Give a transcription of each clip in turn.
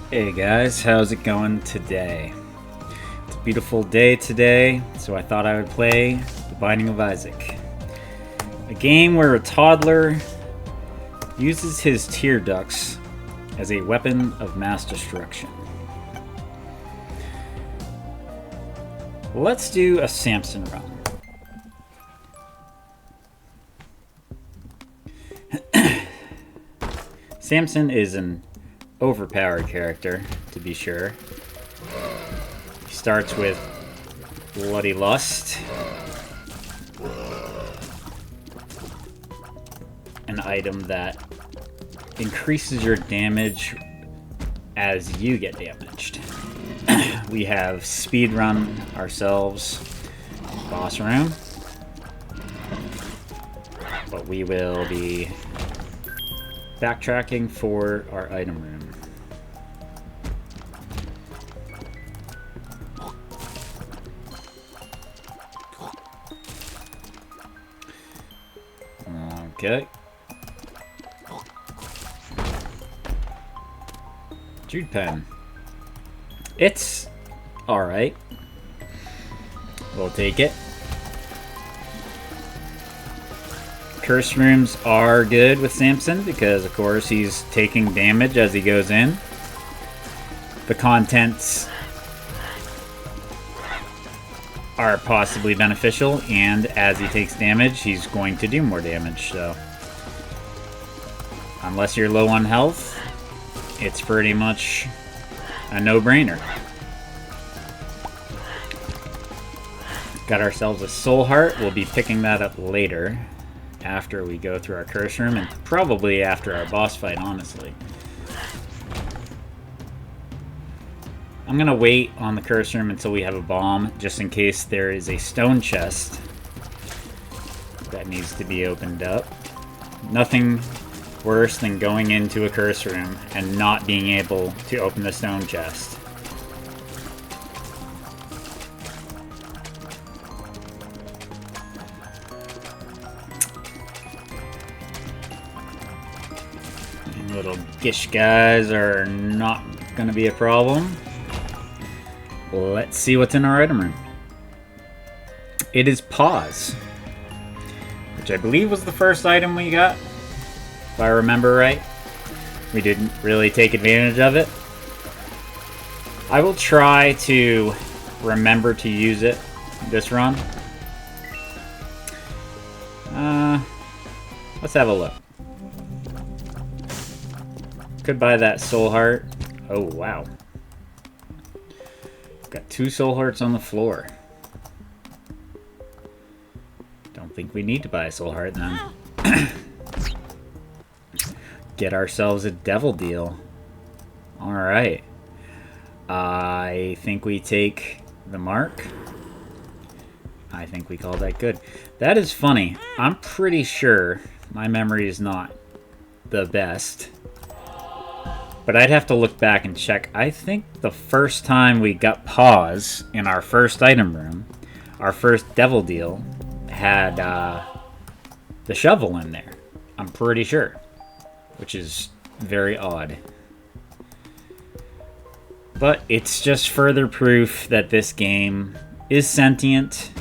Hey guys, how's it going today? It's a beautiful day today, so I thought I would play The Binding of Isaac. A game where a toddler uses his tear ducts as a weapon of mass destruction. Let's do a Samson run. Samson is an overpowered character, to be sure. He starts with Bloody Lust, an item that increases your damage as you get damaged. We have speedrun ourselves boss room, but we will be backtracking for our item room. Okay. Jude pen. It's alright. We'll take it. Curse rooms are good with Samson because, of course, he's taking damage as he goes in. The contents are possibly beneficial, and as he takes damage, he's going to do more damage, so unless you're low on health, it's pretty much a no-brainer. Got ourselves a soul heart. We'll be picking that up later after we go through our curse room, and probably after our boss fight, honestly. I'm gonna wait on the curse room until we have a bomb, just in case there is a stone chest that needs to be opened up. Nothing worse than going into a curse room and not being able to open the stone chest. And little gish guys are not gonna be a problem. Let's see what's in our item room. It is pause, which I believe was the first item we got, if I remember right. We didn't really take advantage of it. I will try to remember to use it this run. Let's have a look. Could buy that soul heart. Oh, wow. Got 2 soul hearts on the floor. Don't think we need to buy a soul heart then. Get ourselves a devil deal. Alright. I think we take the mark. I think we call that good. That is funny. I'm pretty sure my memory is not the best, but I'd have to look back and check. I think the first time we got pause in our first item room, our first devil deal, had the shovel in there. I'm pretty sure. Which is very odd. But it's just further proof that this game is sentient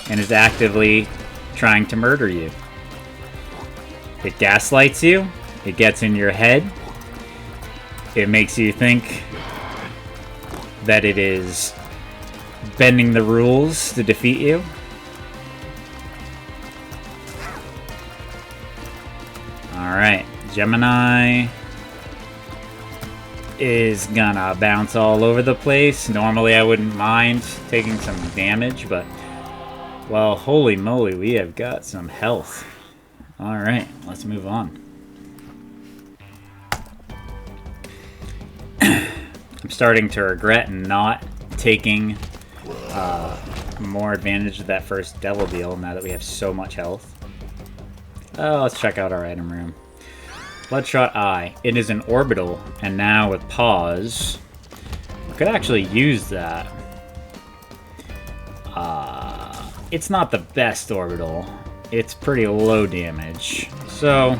and is actively trying to murder you. It gaslights you. It gets in your head. It makes you think that it is bending the rules to defeat you. Alright, Gemini is gonna bounce all over the place. Normally I wouldn't mind taking some damage, but, well, holy moly, we have got some health. Alright, let's move on. I'm starting to regret not taking more advantage of that first devil deal now that we have so much health. Let's check out our item room. Bloodshot Eye. It is an orbital, and now with pause, we could actually use that. It's not the best orbital. It's pretty low damage. So,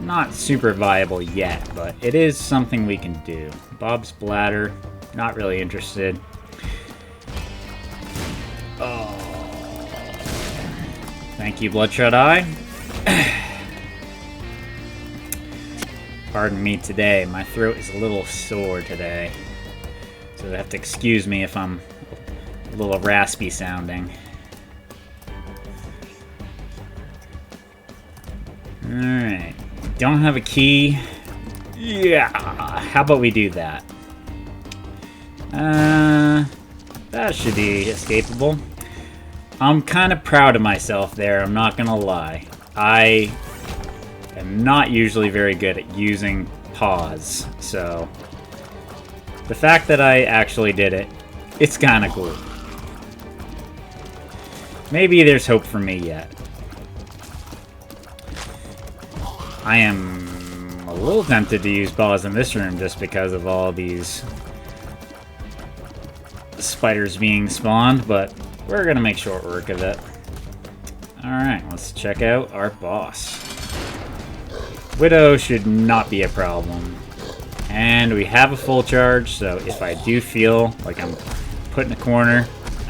not super viable yet, but it is something we can do. Bob's Bladder, not really interested. Oh. Thank you, Bloodshot Eye. Pardon me today, my throat is a little sore today. So you have to excuse me if I'm a little raspy sounding. Alright. Don't have a key. Yeah. How about we do that? That should be escapable. I'm kind of proud of myself there, I'm not gonna lie. I am not usually very good at using pause, so the fact that I actually did it, it's kind of cool. Maybe there's hope for me yet. I am a little tempted to use pause in this room just because of all these spiders being spawned, but we're gonna make short work of it. Alright, let's check out our boss. Widow should not be a problem. And we have a full charge, so if I do feel like I'm put in a corner,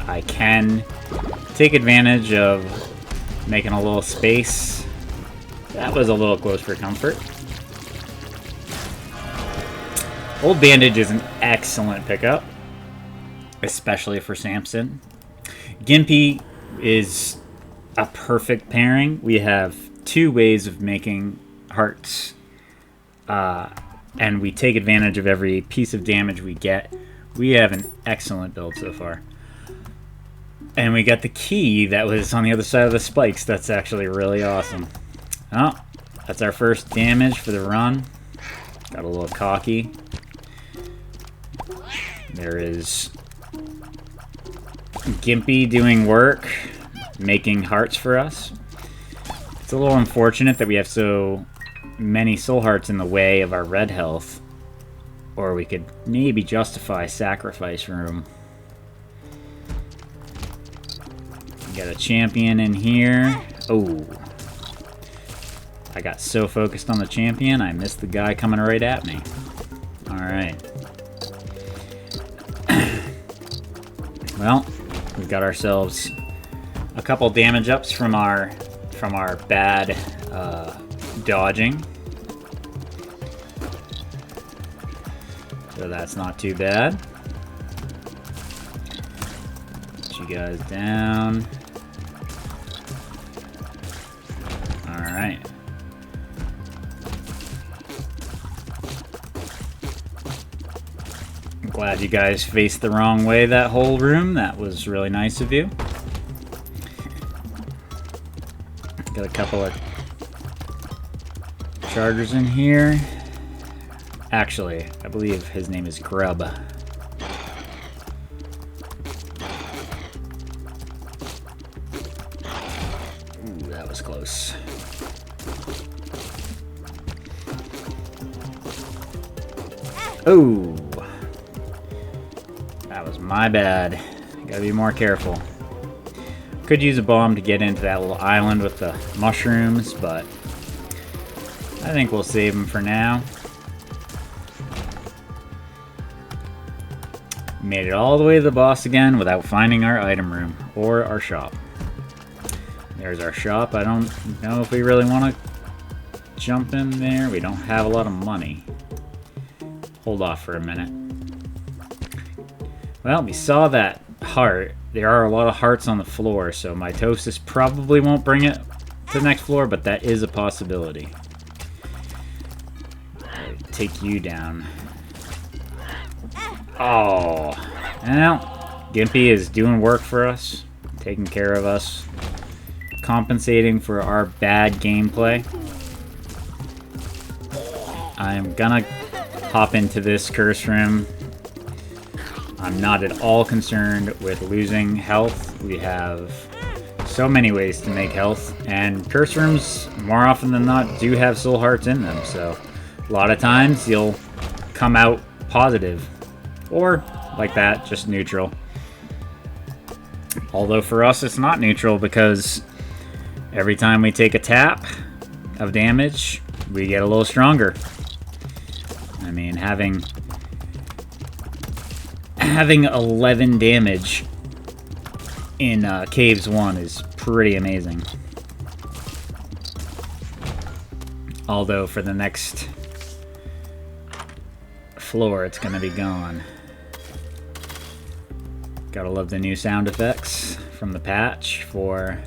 I can take advantage of making a little space. That was a little close for comfort. Old Bandage is an excellent pickup, especially for Samson. Gimpy is a perfect pairing. We have two ways of making hearts, and we take advantage of every piece of damage we get. We have an excellent build so far. And we got the key that was on the other side of the spikes. That's actually really awesome. Oh, that's our first damage for the run. Got a little cocky. There is Gimpy doing work, making hearts for us. It's a little unfortunate that we have so many soul hearts in the way of our red health. Or we could maybe justify sacrifice room. Got a champion in here. Oh. I got so focused on the champion, I missed the guy coming right at me. Alright. Well, we've got ourselves a couple damage ups from our bad dodging. So that's not too bad. Put you guys down. Alright. I'm glad you guys faced the wrong way that whole room. That was really nice of you. Got a couple of chargers in here. Actually, I believe his name is Grub. Ooh, that was close. Oh, that was my bad. Gotta be more careful. Could use a bomb to get into that little island with the mushrooms, but I think we'll save them for now. Made it all the way to the boss again without finding our item room or our shop. There's our shop. I don't know if we really want to jump in there. We don't have a lot of money. Hold off for a minute. Well, we saw that heart. There are a lot of hearts on the floor, so mitosis probably won't bring it to the next floor, but that is a possibility. Take you down. Oh, well, Gimpy is doing work for us, taking care of us, compensating for our bad gameplay. I'm gonna hop into this curse room. I'm not at all concerned with losing health. We have so many ways to make health, and curse rooms, more often than not, do have soul hearts in them, so a lot of times you'll come out positive. Or, like that, just neutral. Although for us it's not neutral because every time we take a tap of damage, we get a little stronger. I mean, having 11 damage in Caves 1 is pretty amazing. Although for the next floor, it's gonna be gone. Gotta love the new sound effects from the patch for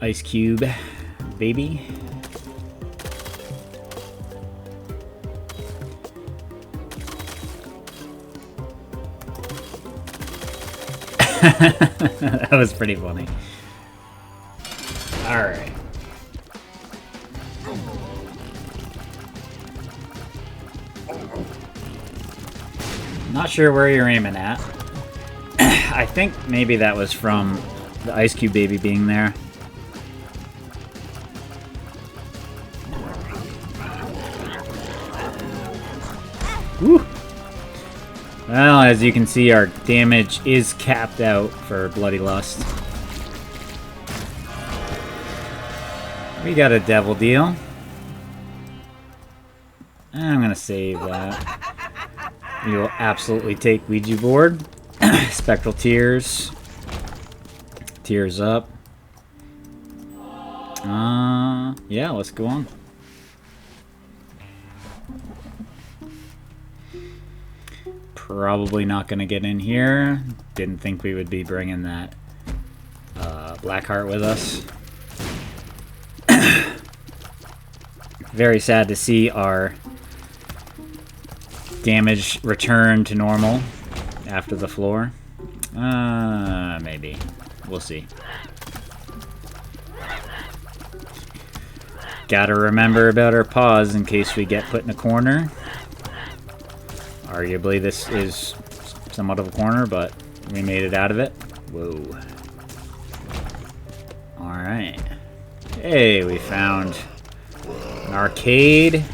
Ice Cube, baby. That was pretty funny. Alright. Not sure where you're aiming at. I think maybe that was from the Ice Cube baby being there. Woo! Well, as you can see, our damage is capped out for Bloody Lust. We got a devil deal. I'm gonna save that. We will absolutely take Ouija board. Spectral Tears. Tears up. Yeah, let's go on. Probably not going to get in here. Didn't think we would be bringing that Blackheart with us. Very sad to see our damage return to normal after the floor. Maybe. We'll see. Gotta remember about our pause in case we get put in a corner. Arguably this is somewhat of a corner, but we made it out of it. Whoa. Alright. Hey, we found an arcade.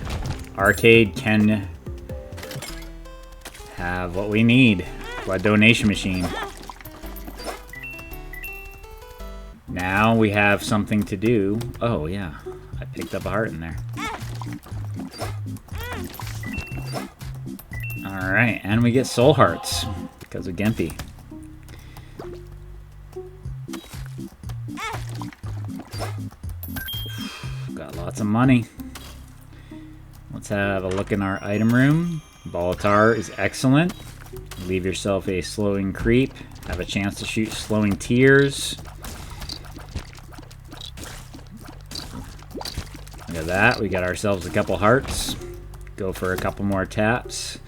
Arcade can have what we need. Blood donation machine. Now we have something to do. Oh, yeah. I picked up a heart in there. Alright, and we get soul hearts because of Gempy. Got lots of money. Let's have a look in our item room. Bolitar is excellent. Leave yourself a slowing creep. Have a chance to shoot slowing tears. Look at that. We got ourselves a couple hearts. Go for a couple more taps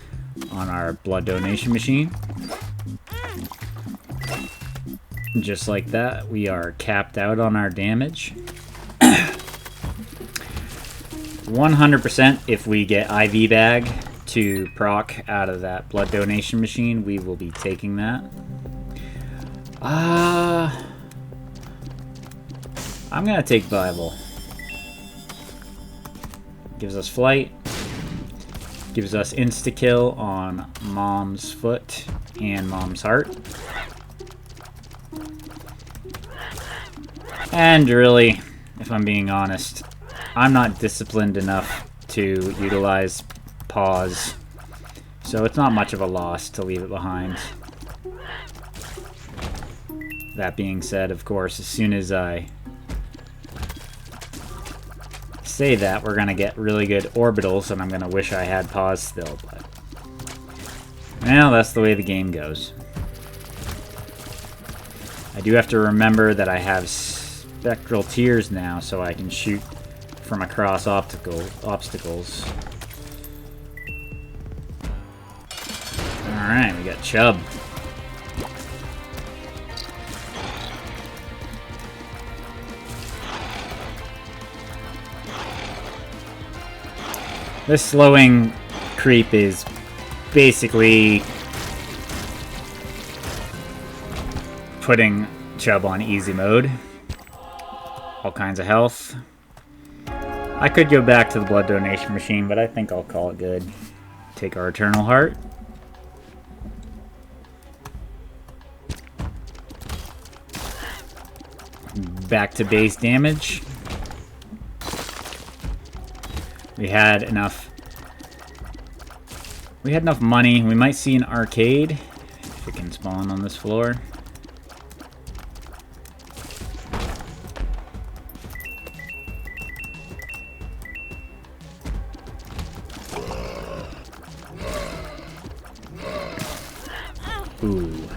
on our blood donation machine. Just like that, we are capped out on our damage. 100% if we get IV bag to proc out of that blood donation machine, we will be taking that. I'm gonna take Bible. Gives us flight. Gives us insta-kill on Mom's foot and Mom's heart. And really, if I'm being honest, I'm not disciplined enough to utilize pause, so it's not much of a loss to leave it behind. That being said, of course, as soon as I say that, we're gonna get really good orbitals, and I'm gonna wish I had pause still, but well, that's the way the game goes. I do have to remember that I have spectral tears now, so I can shoot from across obstacles. Alright, we got Chubb. This slowing creep is basically putting Chubb on easy mode. All kinds of health. I could go back to the blood donation machine, but I think I'll call it good. Take our Eternal Heart. Back to base damage. We had enough. We had enough money. We might see an arcade if it can spawn on this floor. Ooh.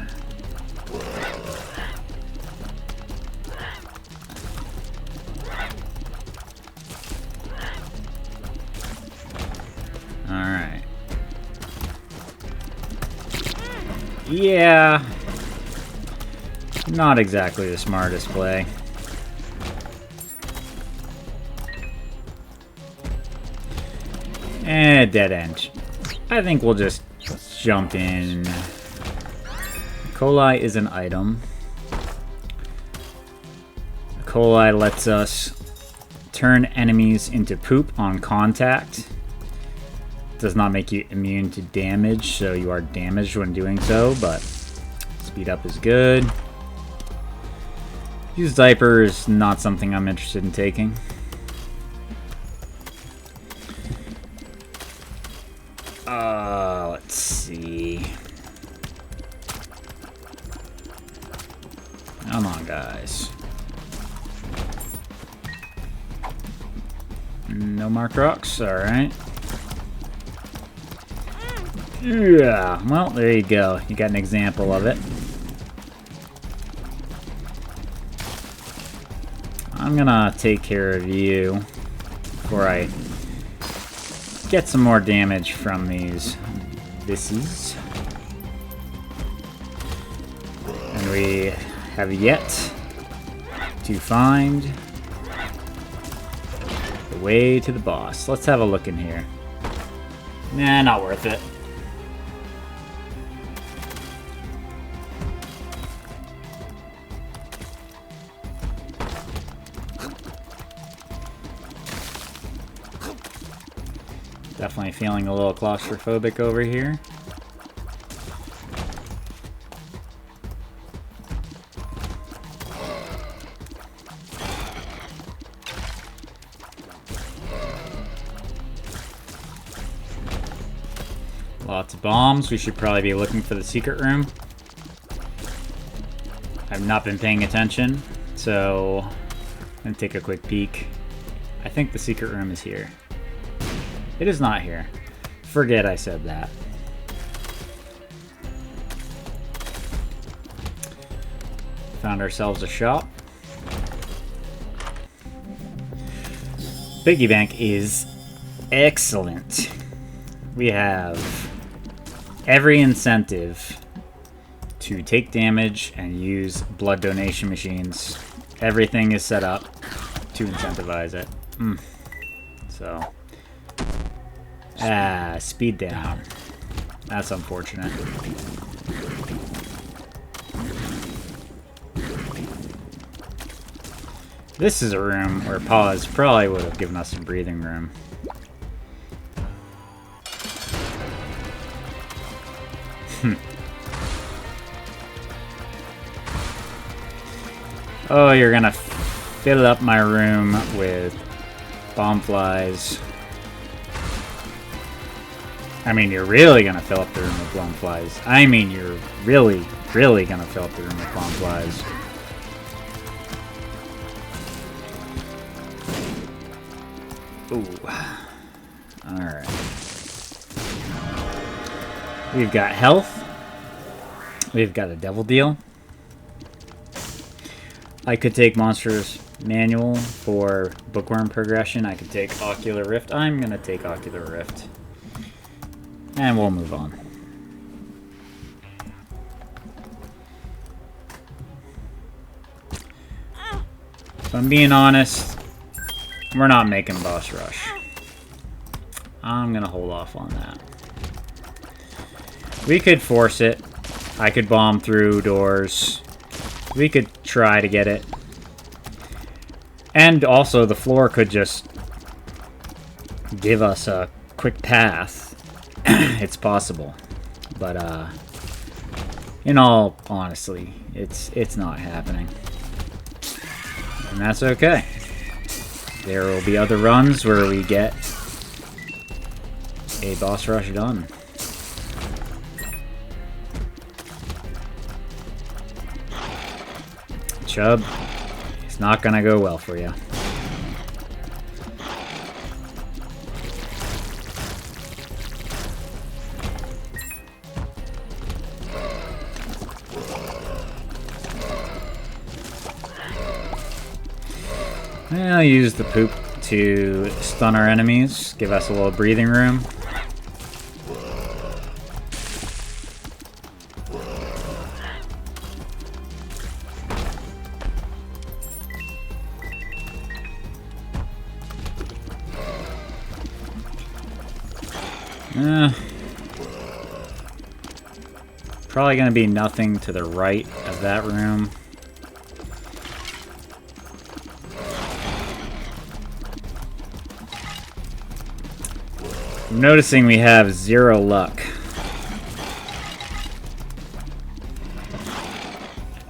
Alright. Yeah. Not exactly the smartest play. Dead end. I think we'll just jump in. Coli is an item. Coli lets us turn enemies into poop on contact. Does not make you immune to damage, so you are damaged when doing so, but speed up is good. Use diaper is not something I'm interested in taking. Let's see. Come on, guys. No marked rocks, alright. Yeah, well, there you go. You got an example of it. I'm gonna take care of you before I get some more damage from these thissies. And we have yet to find the way to the boss. Let's have a look in here. Nah, not worth it. Definitely feeling a little claustrophobic over here. Lots of bombs. We should probably be looking for the secret room. I've not been paying attention, so I'm gonna take a quick peek. I think the secret room is here. It is not here. Forget I said that. Found ourselves a shop. Piggy bank is excellent. We have every incentive to take damage and use blood donation machines. Everything is set up to incentivize it. So, speed down. That's unfortunate. This is a room where pause probably would have given us some breathing room. Oh, you're gonna fill up my room with bomb flies. I mean, you're really gonna fill up the room with bomb flies. I mean, you're really, really gonna fill up the room with bomb flies. Ooh. Alright. We've got health. We've got a devil deal. I could take Monsters Manual for bookworm progression. I could take Ocular Rift. I'm going to take Ocular Rift. And we'll move on. If I'm being honest, we're not making boss rush. I'm going to hold off on that. We could force it. I could bomb through doors. We could try to get it. And also, the floor could just give us a quick path. It's possible. But, in all honesty, it's not happening. And that's okay. There will be other runs where we get A boss rush done. Chub, it's not gonna go well for you. I'll use the poop to stun our enemies, give us a little breathing room. Probably going to be nothing to the right of that room. I'm noticing we have 0 luck.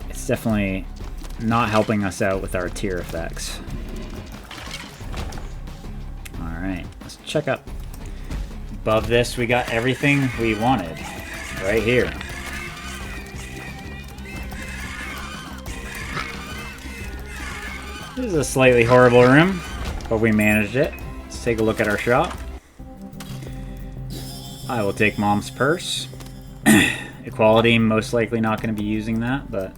It's definitely not helping us out with our tier effects. Alright, let's check up. Above this, we got everything we wanted. Right here. This is a slightly horrible room, but we managed it. Let's take a look at our shop. I will take Mom's purse. Equality, most likely not going to be using that, but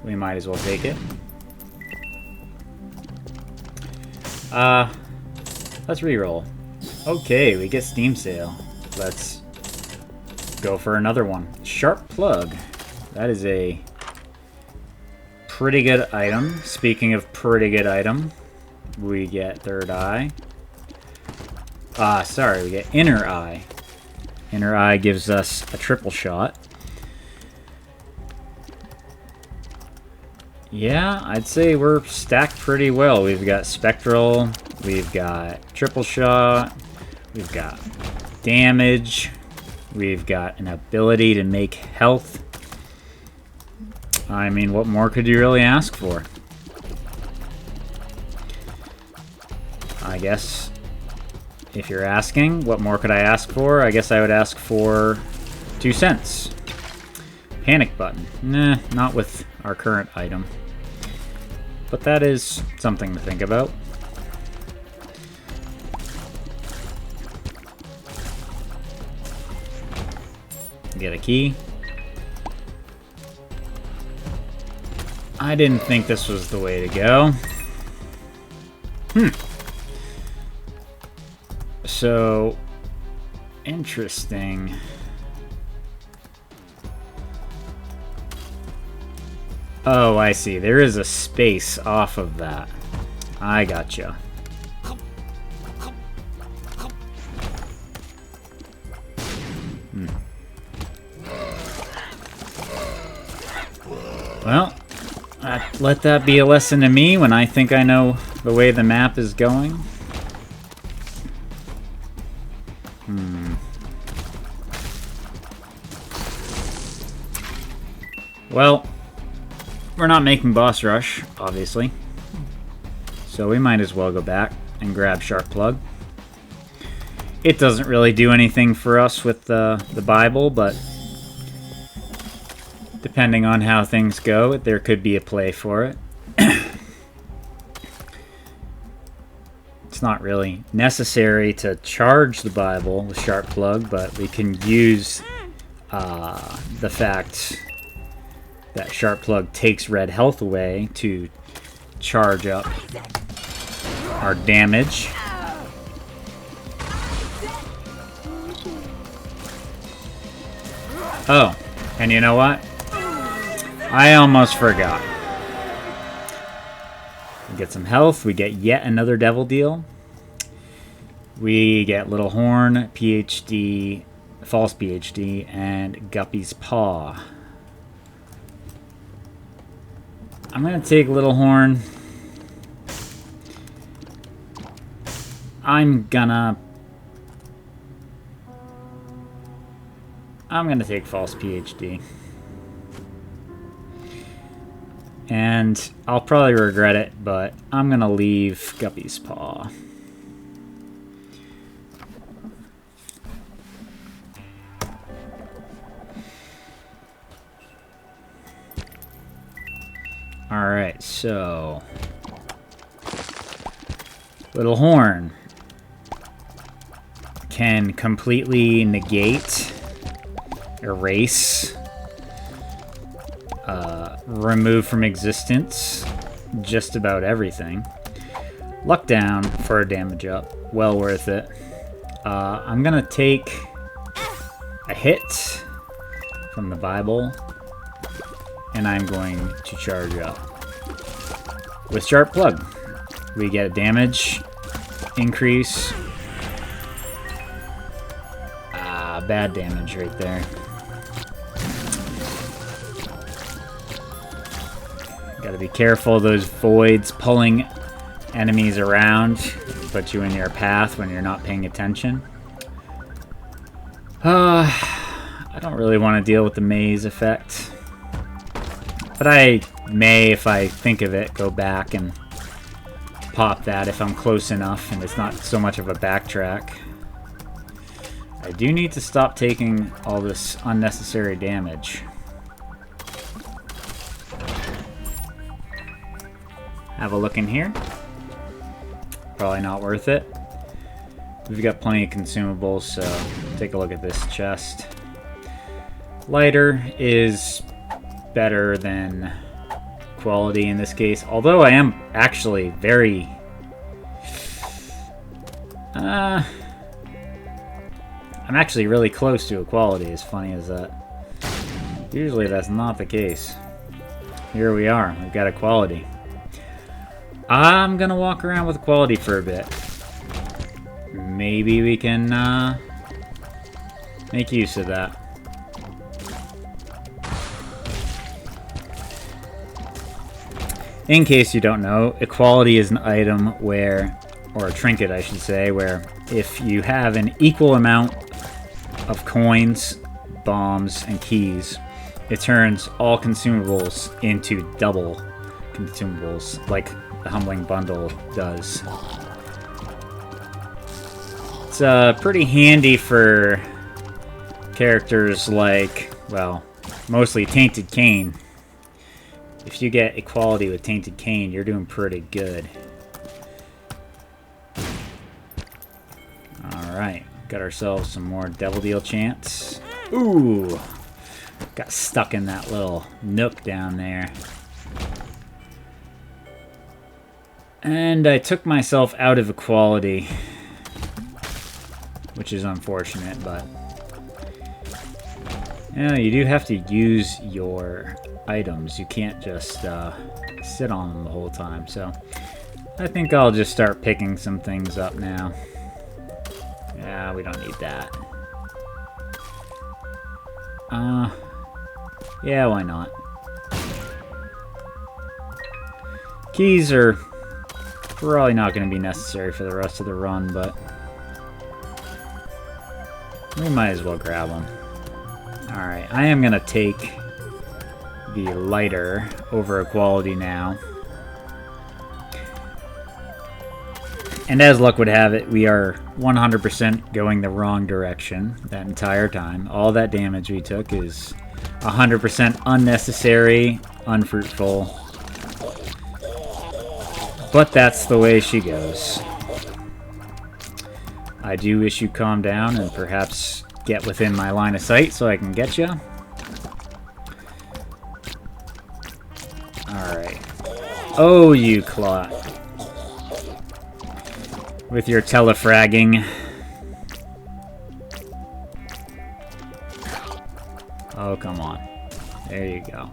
we might as well take it. Let's reroll. Okay, we get Steam Sale. Let's go for another one. Sharp Plug. That is a pretty good item. Speaking of pretty good item, we get Third Eye. Sorry, we get Inner Eye. Inner Eye gives us a triple shot. Yeah, I'd say we're stacked pretty well. We've got Spectral, we've got triple shot, we've got damage, we've got an ability to make health. I mean, what more could you really ask for? I guess, if you're asking, what more could I ask for? I guess I would ask for 2 cents. Panic button. Nah, not with our current item. But that is something to think about. Get a key. I didn't think this was the way to go. So, interesting. Oh, I see. There is a space off of that. I gotcha. Well, let that be a lesson to me when I think I know the way the map is going. Well, we're not making boss rush, obviously. So we might as well go back and grab Sharp Plug. It doesn't really do anything for us with the Bible, but depending on how things go, there could be a play for it. It's not really necessary to charge the Bible with Sharp Plug, but we can use the fact that Sharp Plug takes red health away to charge up our damage. Oh, and you know what? I almost forgot. We get some health. We get yet another devil deal. We get Little Horn, PhD, False PhD, and Guppy's Paw. I'm going to take Little Horn. I'm gonna take False PhD. And I'll probably regret it, but I'm gonna leave Guppy's Paw. So, Little Horn can completely negate, erase, remove from existence just about everything. Luck down for a damage up. Well worth it. I'm gonna take a hit from the Bible, and I'm going to charge up. With Sharp Plug, we get a damage increase. Bad damage right there. Gotta be careful, those voids pulling enemies around put you in your path when you're not paying attention. I don't really want to deal with the maze effect, but I may, if I think of it, go back and pop that if I'm close enough and it's not so much of a backtrack. I do need to stop taking all this unnecessary damage. Have a look in here. Probably not worth it. We've got plenty of consumables, so take a look at this chest. Lighter is better than quality in this case, although I am actually very... I'm actually really close to equality, as funny as that. Usually that's not the case. Here we are, we've got equality. I'm gonna walk around with equality for a bit. Maybe we can make use of that. In case you don't know, equality is an item where, or a trinket I should say, where if you have an equal amount of coins, bombs, and keys, it turns all consumables into double consumables, like the Humbling Bundle does. It's pretty handy for characters like, well, mostly Tainted Cain. If you get equality with Tainted Cain, you're doing pretty good. Alright, got ourselves some more Devil Deal chants. Ooh! Got stuck in that little nook down there. And I took myself out of equality, which is unfortunate, but yeah, you do have to use your items. You can't just sit on them the whole time, so I think I'll just start picking some things up now. Yeah, we don't need that. Yeah, why not? Keys are probably not going to be necessary for the rest of the run, but we might as well grab them. Alright, I am going to take the lighter over equality now. And as luck would have it, we are 100% going the wrong direction that entire time. All that damage we took is 100% unnecessary, unfruitful. But that's the way she goes. I do wish you'd calm down and perhaps get within my line of sight so I can get you. Alright. Oh, you clot. With your telefragging. Oh, come on. There you go.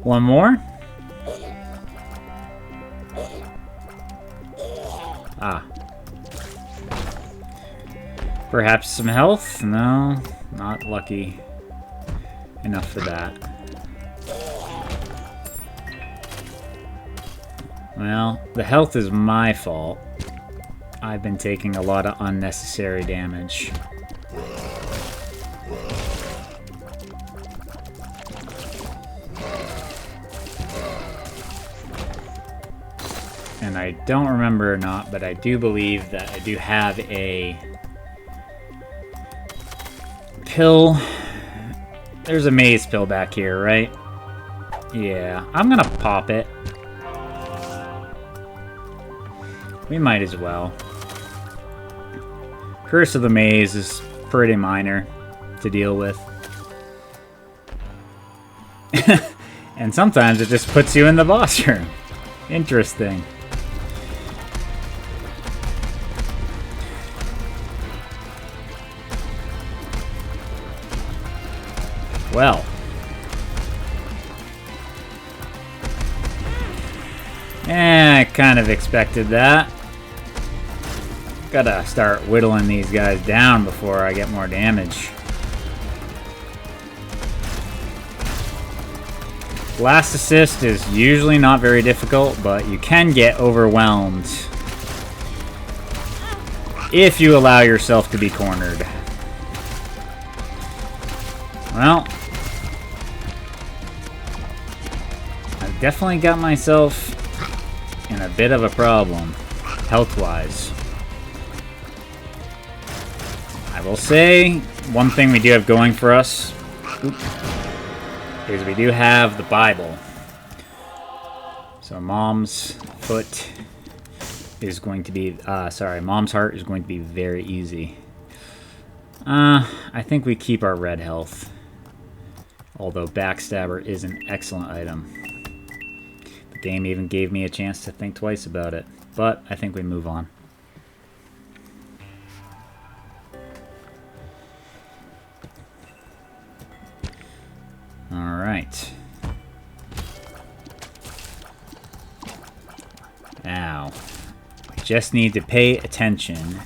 One more? Ah. Perhaps some health? No, not lucky enough for that. Well, the health is my fault. I've been taking a lot of unnecessary damage. And I don't remember or not, but I do believe that I do have a pill. There's a maze pill back here, right? Yeah, I'm gonna pop it. We might as well. Curse of the Maze is pretty minor to deal with. And sometimes it just puts you in the boss room. Interesting. Well. I kind of expected that. Gotta start whittling these guys down before I get more damage. Last assist is usually not very difficult, but you can get overwhelmed if you allow yourself to be cornered. Well, I've definitely got myself in a bit of a problem, health-wise. I will say, one thing we do have going for us is we do have the Bible. So Mom's foot is going to be, Mom's heart is going to be very easy. I think we keep our red health. Although Backstabber is an excellent item. The game even gave me a chance to think twice about it. But I think we move on. Alright. Now, we just need to pay attention,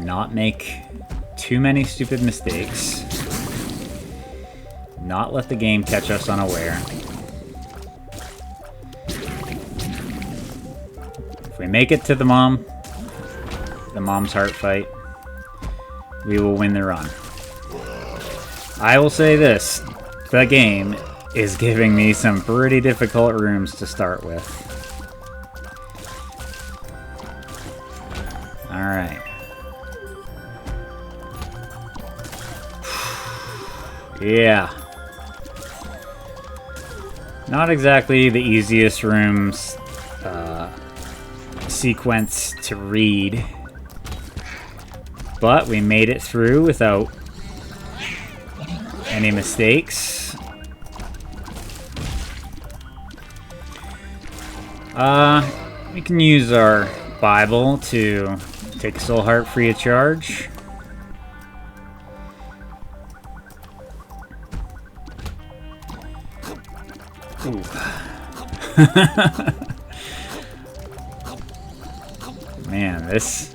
not make too many stupid mistakes, not let the game catch us unaware. If we make it to the mom's heart fight, we will win the run. I will say this. The game is giving me some pretty difficult rooms to start with. Alright. Yeah. Not exactly the easiest rooms sequence to read. But we made it through without any mistakes. We can use our Bible to take a soul heart free of charge. Ooh. Man, this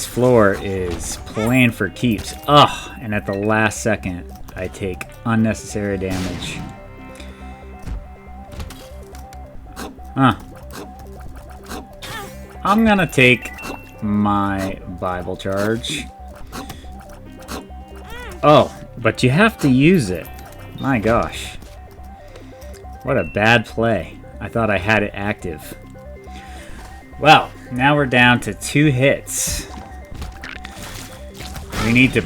floor is playing for keeps. Ugh, and at the last second, I take unnecessary damage. Huh. I'm gonna take my Bible charge. Oh, but you have to use it. My gosh. What a bad play. I thought I had it active. Well, now we're down to 2 hits. We need to...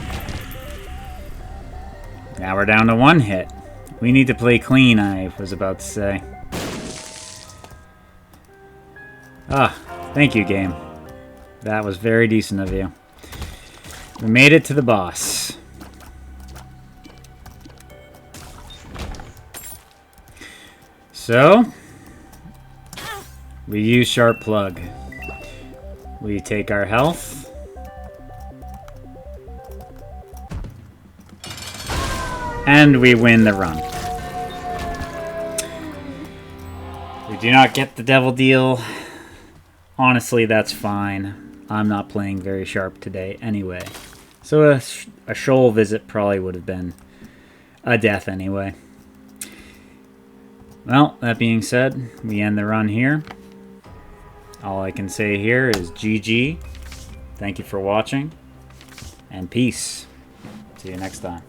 Now we're down to 1 hit. We need to play clean, I was about to say. Ah, thank you, game. That was very decent of you. We made it to the boss. So, we use Sharp Plug. We take our health. And we win the run. We do not get the devil deal. Honestly, that's fine. I'm not playing very sharp today anyway. So a shoal visit probably would have been a death anyway. Well, that being said, we end the run here. All I can say here is GG. Thank you for watching. And peace. See you next time.